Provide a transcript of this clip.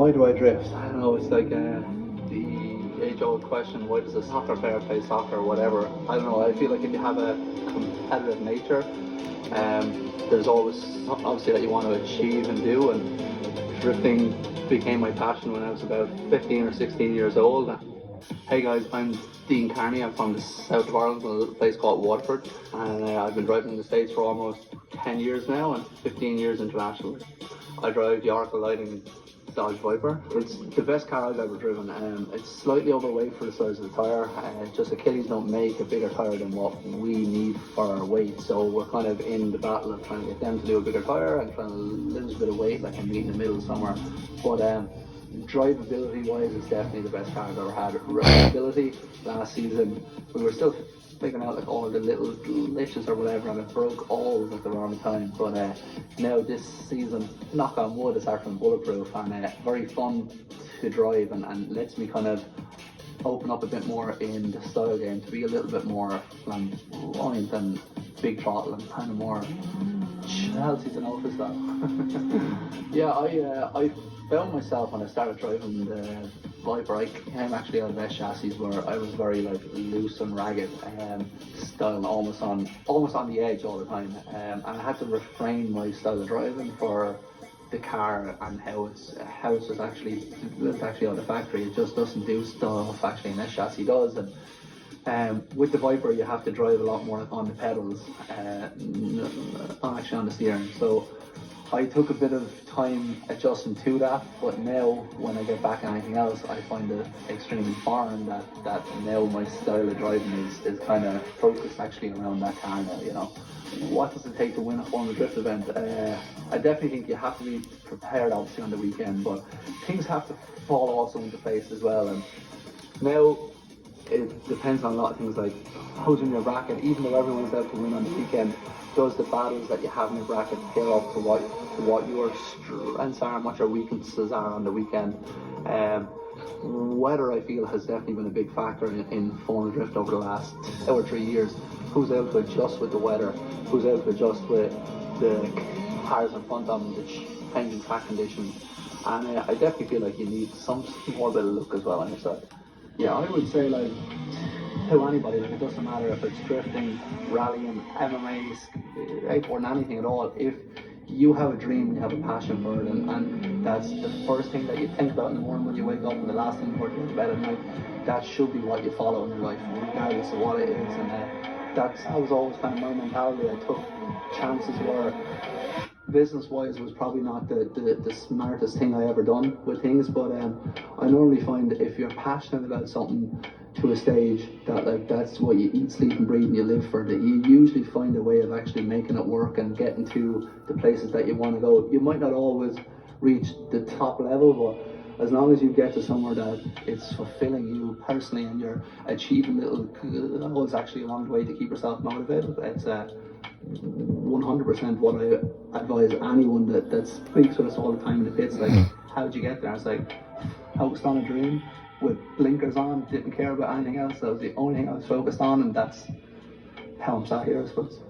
Why do I drift? I don't know, it's like the age-old question, why does a soccer player play soccer or whatever? I don't know, I feel like if you have a competitive nature, there's always something obviously that you want to achieve and do, and drifting became my passion when I was about 15 or 16 years old. Hey guys, I'm Kearney. I'm from the south of Ireland, a little place called Waterford, and I've been driving in the States for almost 10 years now and 15 years internationally. I drive the Oracle Lighting Dodge Viper. It's the best car I've ever driven. It's slightly overweight for the size of the tyre. Just Achilles don't make a bigger tyre than what we need for our weight, so we're kind of in the battle of trying to get them to do a bigger tyre and trying to lose a bit of weight, like, and meet in the middle somewhere. But drivability wise, it's definitely the best car I've ever had. Reliability, last season we were still figuring out like all the little glitches or whatever, and it broke all at the wrong time. But now this season, knock on wood, it's actually bulletproof and very fun to drive, and lets me kind of open up a bit more in the style game to be a little bit more flamboyant and big throttle and kind of more Chelsea's an office style. Yeah, I found myself when I started driving the Viper. I came actually out of S chassis where I was very like loose and ragged, style almost on the edge all the time, and I had to refrain my style of driving for the car and how it's actually built actually out of the factory. It just doesn't do stuff actually an S chassis does. And with the Viper, you have to drive a lot more on the pedals, not actually on the steering. So I took a bit of time adjusting to that, but now when I get back on anything else, I find it extremely foreign that now my style of driving is kind of focused actually around that car now, you know. What does it take to win a Formula Drift event? I definitely think you have to be prepared obviously on the weekend, but things have to fall also into place as well. And now it depends on a lot of things like who's in your bracket. Even though everyone's out to win on the weekend, does the battles that you have in your bracket pair up to what your strengths are and what your weaknesses are on the weekend? Weather, I feel, has definitely been a big factor in Formula Drift over the last 2 or 3 years. Who's able to adjust with the weather? Who's able to adjust with the cars in front of them, the changing track conditions? And I definitely feel like you need some more bit of luck as well on your side. Yeah, I would say like to anybody, like it doesn't matter if it's drifting, rallying, MMA, skateboarding, anything at all. If you have a dream, you have a passion for it, and that's the first thing that you think about in the morning when you wake up, and the last thing before you go to bed at night, that should be what you follow in your life, regardless of what it is. And that was always kind of my mentality. I took chances where business-wise was probably not the smartest thing I ever done with things, but I normally find if you're passionate about something to a stage that like that's what you eat, sleep and breathe and you live for, that you usually find a way of actually making it work and getting to the places that you want to go. You might not always reach the top level, but as long as you get to somewhere that it's fulfilling you personally and you're achieving little goals actually along the way to keep yourself motivated, it's 100% what I advise anyone that speaks with us all the time in the pits. Like, how'd you get there? It's like, focused on a dream with blinkers on, didn't care about anything else. That was the only thing I was focused on, and that's how I'm sat here, I suppose.